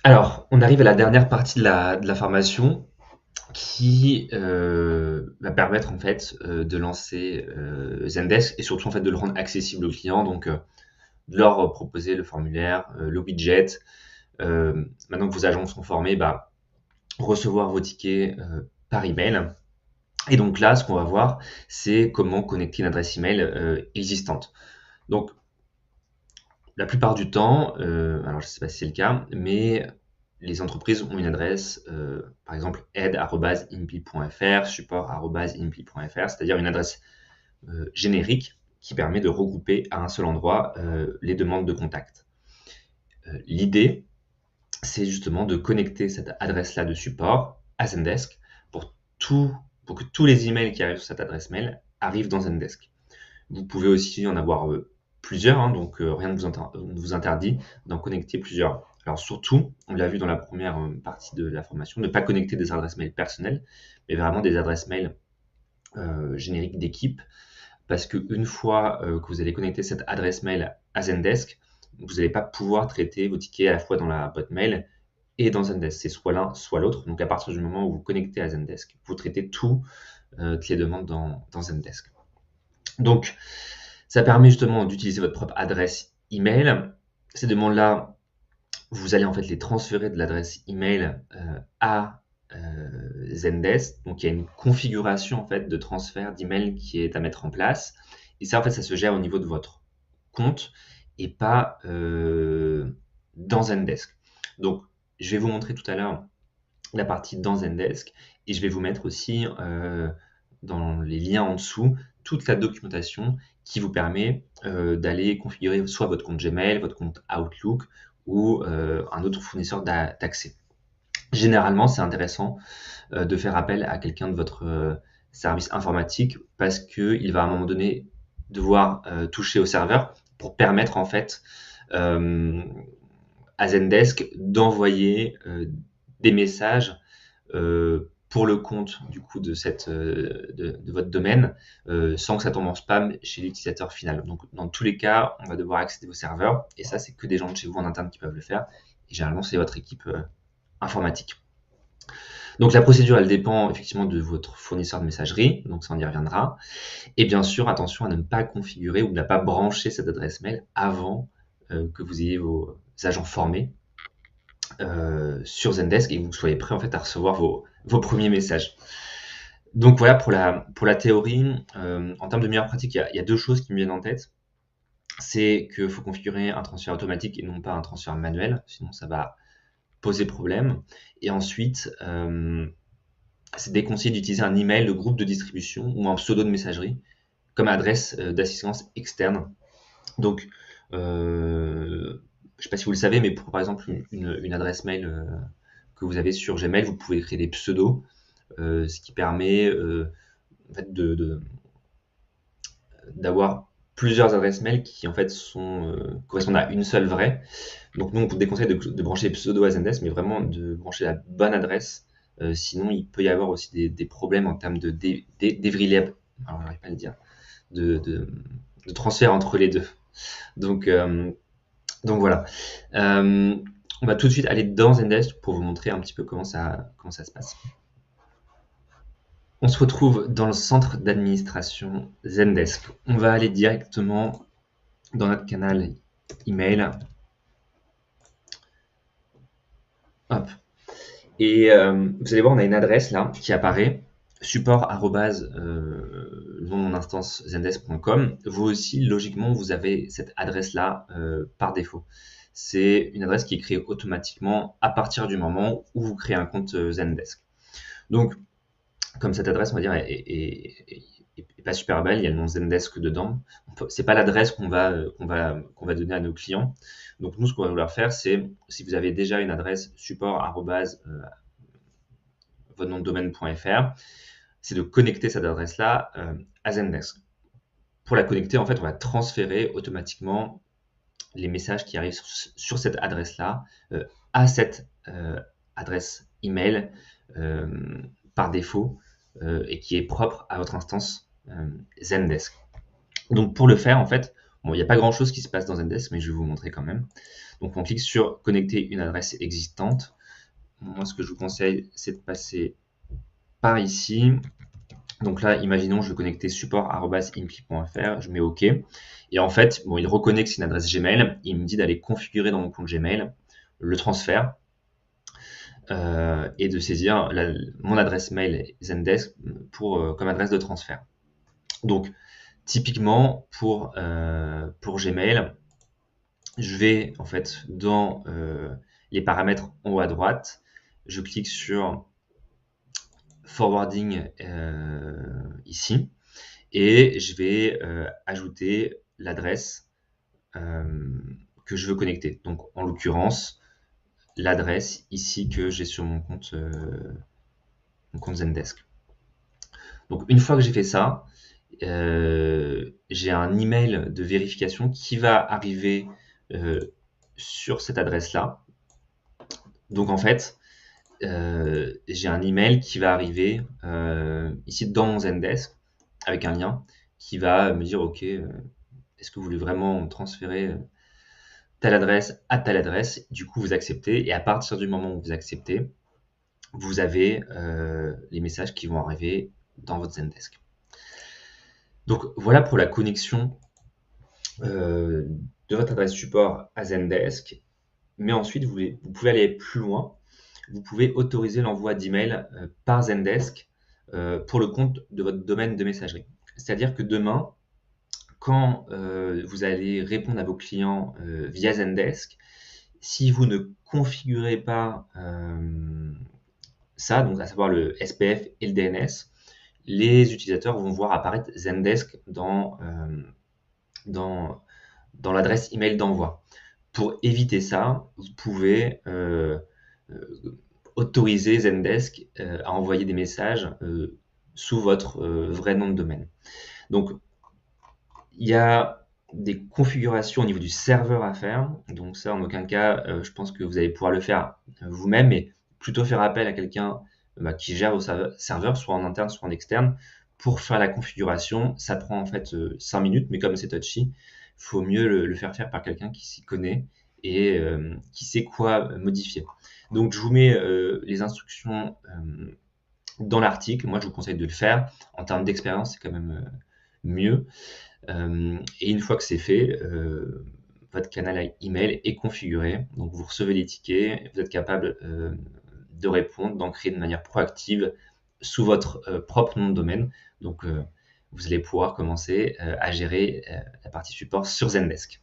Alors, on arrive à la dernière partie de la formation qui va permettre en fait de lancer Zendesk et surtout en fait de le rendre accessible aux clients, donc de leur proposer le formulaire, le widget. Maintenant que vos agents sont formés, bah, recevoir vos tickets par email. Et donc là, ce qu'on va voir, c'est comment connecter une adresse email existante. Donc, la plupart du temps, alors je ne sais pas si c'est le cas, mais les entreprises ont une adresse, par exemple aide@inpli.fr, support@inpli.fr, c'est-à-dire une adresse générique qui permet de regrouper à un seul endroit les demandes de contact. L'idée, c'est justement de connecter cette adresse-là de support à Zendesk pour, tout, pour que tous les emails qui arrivent sur cette adresse mail arrivent dans Zendesk. Vous pouvez aussi en avoir plusieurs, hein, donc rien ne vous interdit d'en connecter plusieurs. Alors surtout, on l'a vu dans la première partie de la formation, ne pas connecter des adresses mail personnelles, mais vraiment des adresses mail génériques d'équipe, parce qu'une fois que vous allez connecter cette adresse mail à Zendesk, vous n'allez pas pouvoir traiter vos tickets à la fois dans la boîte mail et dans Zendesk. C'est soit l'un, soit l'autre. Donc à partir du moment où vous connectez à Zendesk, vous traitez toutes les demandes dans Zendesk. Donc, ça permet justement d'utiliser votre propre adresse email. Ces demandes-là, vous allez en fait les transférer de l'adresse email à Zendesk. Donc, il y a une configuration en fait de transfert d'email qui est à mettre en place. Et ça, en fait, ça se gère au niveau de votre compte et pas dans Zendesk. Donc, je vais vous montrer tout à l'heure la partie dans Zendesk et je vais vous mettre aussi dans les liens en dessous toute la documentation qui vous permet d'aller configurer soit votre compte Gmail, votre compte Outlook ou un autre fournisseur d'accès. Généralement, c'est intéressant de faire appel à quelqu'un de votre service informatique parce qu'il va à un moment donné devoir toucher au serveur pour permettre en fait à Zendesk d'envoyer des messages pour le compte du coup de votre domaine sans que ça tombe en spam chez l'utilisateur final. Donc dans tous les cas, on va devoir accéder au serveur et ça c'est que des gens de chez vous en interne qui peuvent le faire. Et généralement c'est votre équipe informatique. Donc la procédure elle dépend effectivement de votre fournisseur de messagerie, donc ça on y reviendra. Et bien sûr attention à ne pas configurer ou ne pas brancher cette adresse mail avant que vous ayez vos agents formés sur Zendesk et que vous soyez prêt en fait à recevoir vos premiers messages. Donc voilà pour la théorie. En termes de meilleure pratique, il y a deux choses qui me viennent en tête. C'est qu'il faut configurer un transfert automatique et non pas un transfert manuel, sinon ça va poser problème. Et ensuite, c'est déconseillé d'utiliser un email de groupe de distribution ou un pseudo de messagerie comme adresse d'assistance externe. Donc, je ne sais pas si vous le savez, mais pour par exemple une adresse mail que vous avez sur Gmail, vous pouvez créer des pseudos, ce qui permet en fait d'avoir plusieurs adresses mail qui en fait correspondent à une seule vraie. Donc nous, on vous déconseille de brancher les pseudos à Zendesk, mais vraiment de brancher la bonne adresse. Sinon, il peut y avoir aussi des problèmes en termes de alors j'arrive pas à le dire, de, de, de transfert entre les deux. Donc, donc voilà. On va tout de suite aller dans Zendesk pour vous montrer un petit peu comment ça se passe. On se retrouve dans le centre d'administration Zendesk. On va aller directement dans notre canal email. Hop. Et vous allez voir, on a une adresse là qui apparaît, support mon instance zendesk.com. Vous aussi, logiquement, vous avez cette adresse là par défaut. C'est une adresse qui est créée automatiquement à partir du moment où vous créez un compte Zendesk. Donc, comme cette adresse, on va dire, est pas super belle, il y a le nom Zendesk dedans. C'est pas l'adresse qu'on va donner à nos clients. Donc nous, ce qu'on va vouloir faire, c'est si vous avez déjà une adresse support votre nom de domaine.fr, c'est de connecter cette adresse-là à Zendesk. Pour la connecter, en fait, on va transférer automatiquement les messages qui arrivent sur cette adresse-là à cette adresse email par défaut et qui est propre à votre instance Zendesk. Donc pour le faire, en fait, Bon, il n'y a pas grand-chose qui se passe dans Zendesk, mais je vais vous montrer quand même. Donc, on clique sur connecter une adresse existante. Moi, ce que je vous conseille, c'est de passer par ici. Donc là, imaginons, je veux connecter support@impli.fr, je mets OK. Et en fait, bon, il reconnaît que c'est une adresse Gmail. Il me dit d'aller configurer dans mon compte Gmail le transfert et de saisir mon adresse mail Zendesk comme adresse de transfert. Donc, typiquement, pour Gmail, je vais en fait dans les paramètres en haut à droite, je clique sur forwarding ici et je vais ajouter l'adresse que je veux connecter. Donc en l'occurrence, l'adresse ici que j'ai sur mon compte Zendesk. Donc une fois que j'ai fait ça, j'ai un email de vérification qui va arriver sur cette adresse-là. Donc en fait, j'ai un email qui va arriver ici dans mon Zendesk avec un lien qui va me dire OK, est-ce que vous voulez vraiment transférer telle adresse à telle adresse? Du coup, vous acceptez et à partir du moment où vous acceptez, vous avez les messages qui vont arriver dans votre Zendesk. Donc voilà pour la connexion de votre adresse support à Zendesk. Mais ensuite, vous pouvez aller plus loin. Vous pouvez autoriser l'envoi d'emails par Zendesk pour le compte de votre domaine de messagerie. C'est-à-dire que demain, quand vous allez répondre à vos clients via Zendesk, si vous ne configurez pas ça, donc à savoir le SPF et le DNS, les utilisateurs vont voir apparaître Zendesk dans l'adresse email d'envoi. Pour éviter ça, vous pouvez autoriser Zendesk à envoyer des messages sous votre vrai nom de domaine. Donc, il y a des configurations au niveau du serveur à faire. Donc ça, en aucun cas, je pense que vous allez pouvoir le faire vous-même, mais plutôt faire appel à quelqu'un qui gère vos serveurs, soit en interne, soit en externe, pour faire la configuration. Ça prend en fait 5 minutes, mais comme c'est touchy, il faut mieux le faire par quelqu'un qui s'y connaît et qui sait quoi modifier. Donc je vous mets les instructions dans l'article. Moi, je vous conseille de le faire. En termes d'expérience, c'est quand même mieux. Et une fois que c'est fait, votre canal email est configuré. Donc vous recevez les tickets, vous êtes capable de répondre, d'ancrer de manière proactive sous votre propre nom de domaine. Donc vous allez pouvoir commencer à gérer la partie support sur Zendesk.